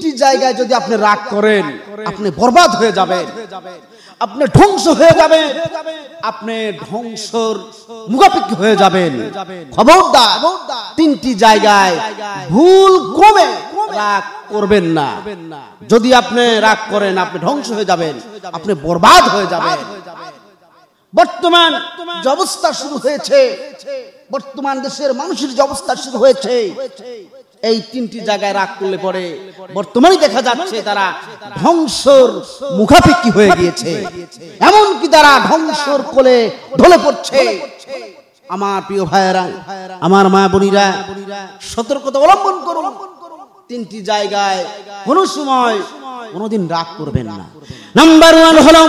তিনটি জায়গায় যদি আপনি রাগ করেন আপনি বরবাদ হয়ে যাবেন, আপনি ধ্বংস হয়ে যাবেন, আপনি ধ্বংসর মুখাপেক্ষী হয়ে যাবেন। খবরদার তিনটি জায়গায় ভুল ক্রমে রাগ করবেন না। যদি আপনি রাগ করেন আপনি ধ্বংস হয়ে যাবেন, আপনি বরবাদ হয়ে যাবেন। বর্তমান যে অবস্থা শুরু হয়েছে, বর্তমান দেশের মানুষের যে অবস্থা শুরু হয়েছে, এই তিনটি জায়গায় রাগ করলে পরে বর্তমানে দেখা যাচ্ছে তারা ধ্বংসর মুখাপেক্ষী হয়ে গিয়েছে, এমনকি তারা ধ্বংসর কোলে ঢলে পড়ছে। আমার প্রিয় ভাইয়েরা, আমার মা বোনেরা, সতর্কতা অবলম্বন করুন। তিনটি জায়গায় কোনো সময় কোনোদিন রাগ করবেন না। নাম্বার 1 হলো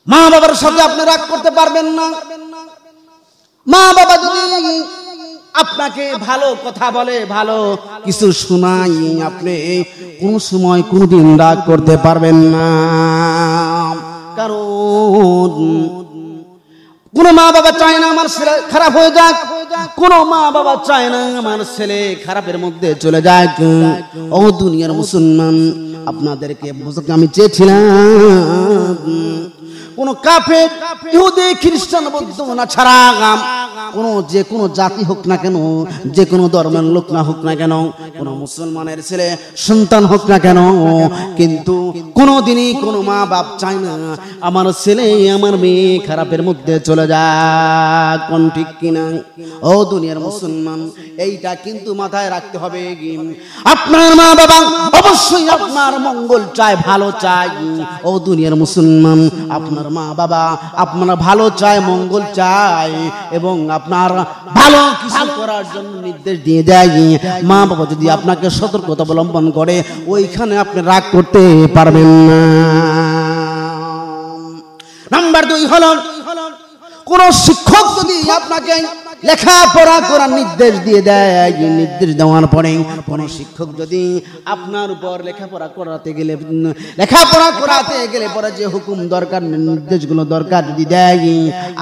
মা বাবার সাথে আপনি রাগ করতে পারবেন না। মা বাবা যদি আপনাকে ভালো কথা বলে, ভালো কিছু শোনাই, আপনি কোন সময় কোনদিন রাগ করতে পারবেন না। কারণ কোন মা বাবা চায় না আমার ছেলে খারাপ হয়ে যাক, কোন মা বাবা চায় না আমার ছেলে খারাপের মধ্যে চলে যাক। ও দুনিয়ার মুসলমান, আপনাদেরকে বুঝতে আমি চেয়েছিলাম কোন কাফের, ইহুদি, খ্রিস্টান, বৌদ্ধ না ছাড়া কোন যে কোনো জাতি হোক না কেন, যে কোনো ধর্মের লোক না হোক না কেন, কোন মুসলমানের ছেলে সন্তান হোক না কেন, কিন্তু কোনদিনই কোন মা বাপ চায় না আমার ছেলে আমার মেয়ে খারাপের মধ্যে চলে যাক। কোন ঠিক কিনা? ও দুনিয়ার মুসলমান, এইটা কিন্তু মাথায় রাখতে হবে। আপনার মা বাবা অবশ্যই আপনার মঙ্গল চায়, ভালো চায়। ও দুনিয়ার মুসলমান, আপনার মা বাবা আপনার ভালো চায়, মঙ্গল চায় এবং আপনার ভালো কিছু করার জন্য নির্দেশ দিয়ে দেয়। মা বাবা যদি আপনাকে সতর্কতা অবলম্বন করে, ওইখানে আপনি রাগ করতে পারবেন না। নাম্বার 2 হলো কোন শিক্ষক যদি আপনাকে লেখাপড়া করার নির্দেশ দিয়ে দেয়, নির্দেশ দেওয়ার পরে কোন শিক্ষক যদি আপনার উপর লেখাপড়া করাতে গেলে পরে যে হুকুম দরকার, নির্দেশগুলো দরকার যদি দেয়,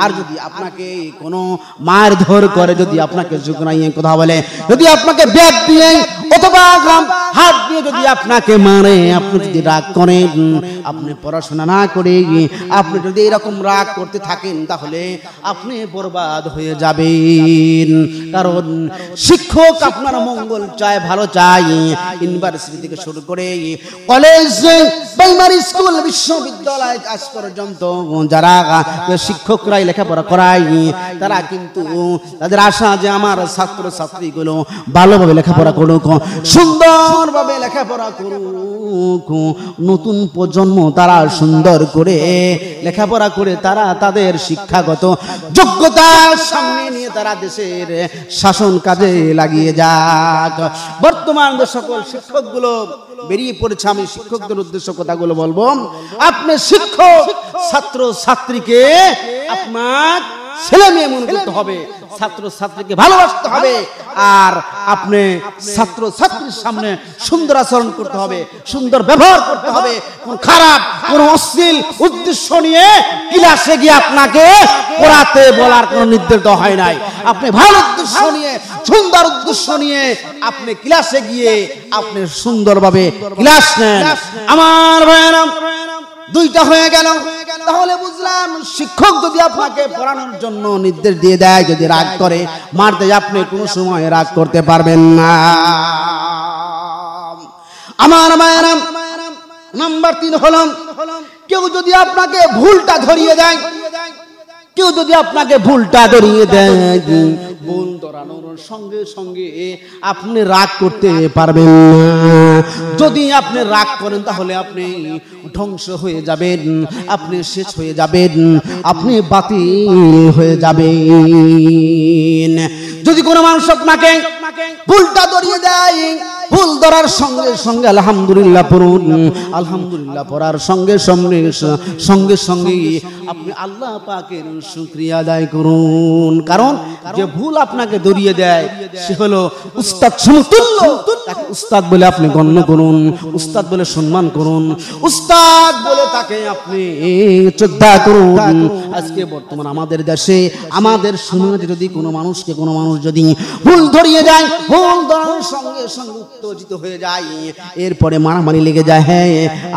আর যদি আপনাকে কোনো মারধর করে, যদি আপনাকে শুকনাইয়ে কথা বলে, যদি আপনাকে ব্যাগ দিয়ে অথবা হাত দিয়ে যদি আপনাকে মারে, আপনি যদি রাগ করেন, আপনি পড়াশোনা না করে আপনি যদি এরকম রাগ করতে থাকেন, তাহলে আপনি বরবাদ হয়ে যাবেন। কারণ শিক্ষক আপনার মঙ্গল চায়, ভালো চায়। ইউনিভার্সিটি থেকে শুরু করে কলেজ, প্রাইমারি স্কুল, বিশ্ববিদ্যালয় আজ পর্যন্ত যারা শিক্ষকরাই লেখাপড়া করায়, তারা কিন্তু তাদের আশা যে আমার ছাত্র ছাত্রীগুলো ভালোভাবে লেখাপড়া করুক, সুন্দরভাবে লেখাপড়া করুক, নতুন প্রজন্ম তারা সুন্দর করে লেখাপড়া করে তারা তাদের শিক্ষাগত যোগ্যতার সামনে নিয়ে তারা দেশের শাসন কাজে লাগিয়ে যাক। বর্তমান যে সকল শিক্ষকগুলো বেরিয়ে পড়েছে, আমি শিক্ষকদের উদ্দেশ্যে কথাগুলো বলবো। আপনি শিক্ষক ছাত্র ছাত্রীকে আপনার ছেলে মেয়ে মনে করতে হবে, ছাত্র ছাত্রীকে ভালোবাসতে হবে, আর আপনি ছাত্র ছাত্রীর সামনে সুন্দর আচরণ করতে হবে, সুন্দর ব্যবহার করতে হবে। কোন খারাপ, কোন অশ্লীল উদ্দেশ্য নিয়ে ক্লাসে গিয়ে আপনাকে পড়াতে বলার কোন নির্দেশ দেওয়া হয় নাই। আপনি ভালো উদ্দেশ্য নিয়ে, সুন্দর উদ্দেশ্য নিয়ে আপনি ক্লাসে গিয়ে আপনি সুন্দরভাবে ক্লাস নেন। আমার ভাইয়েরা, দুইটা হয়ে গেল। তাহলে বুঝলাম শিক্ষক যদি আপনাকে পড়ানোর জন্য নির্দেশ দিয়ে দেয়, যদি রাগ করে মারতে, আপনি কোনো সময় রাগ করতে পারবেন না। আমার মায়েরা, নাম্বার 3 হলো কেউ যদি আপনাকে ভুলটা ধরিয়ে দেয়, কেউ যদি আপনাকে ভুলটা ধরিয়ে দেয়, ভুল ধরানোর সঙ্গে সঙ্গে আপনি রাগ করতে পারবেন না। যদি আপনি রাগ করেন তাহলে আপনি ধ্বংস হয়ে যাবেন, আপনি শেষ হয়ে যাবেন, আপনি বাতিল হয়ে যাবেন। যদি কোনো মানুষ আপনাকে ভুলটা ধরিয়ে দেয়, ভুল ধরার সঙ্গে সঙ্গে আলহামদুলিল্লাহ পড়ুন, আলহামদুলিল্লাহ পড়ার সঙ্গে সঙ্গে আপনি আল্লাহ পাকের শুকরিয়া আদায় করুন। কারণ যে ভুল আপনাকে ধরিয়ে দেয় সে হলো উস্তাদ সমতুল্য, তাকে উস্তাদ বলে আপনি গণ্য করুন, উস্তাদ বলে সম্মান করুন, উস্তাদ বলে তাকে আপনি শ্রদ্ধা করুন। আজকে বর্তমান আমাদের দেশে, আমাদের সমাজে যদি কোনো মানুষকে কোনো মানুষ যদি ভুল ধরিয়ে দেয়, ভুল ধরার সঙ্গে সঙ্গে উত্তেজিত উত্তেজিত হয়ে যায়, এরপরে মারামারি লেগে যায়। হ্যাঁ,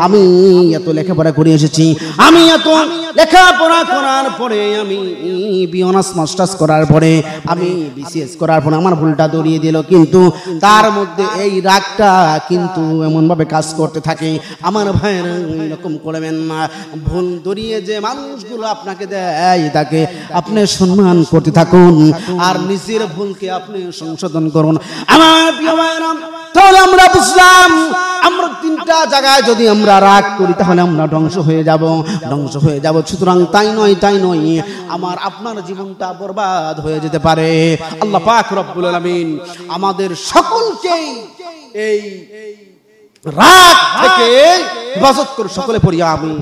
আমি এত লেখাপড়া করে এসেছি, আমি এত লেখাপড়া করার পরে, আমি অনার্স মাস্টার্স করার পরে, আমি বিসিএস করার পরে আমার ভুলটা ধরিয়ে দিল, কিন্তু তার মধ্যে এই রাগটা কিন্তু এমনভাবে কাজ করতে থাকে। আমার ভাইয়েরা এরকম করবেন না। ভুল ধরিয়ে যে মানুষগুলো আপনাকে দেয় তাকে আপনি সম্মান করতে থাকুন, আর নিজের ভুলকে আপনি সংশোধন করুন। আমার প্রিয় ভাইয়েরা, তাহলে আমরা বুঝলাম, আমরা তিনটা জায়গায় যদি আমরা রাগ করি তাহলে আমরা ধ্বংস হয়ে যাব, ধ্বংস হয়ে যাব। সুতরাং তাই নয়, আমার আপনার জীবনটা বরবাদ হয়ে যেতে পারে। আল্লাহ পাক রব্বুল আলামিন আমাদের সকলকেই এই রাগ থেকে হেফাজত করে। সকলে পড়ি আমিন।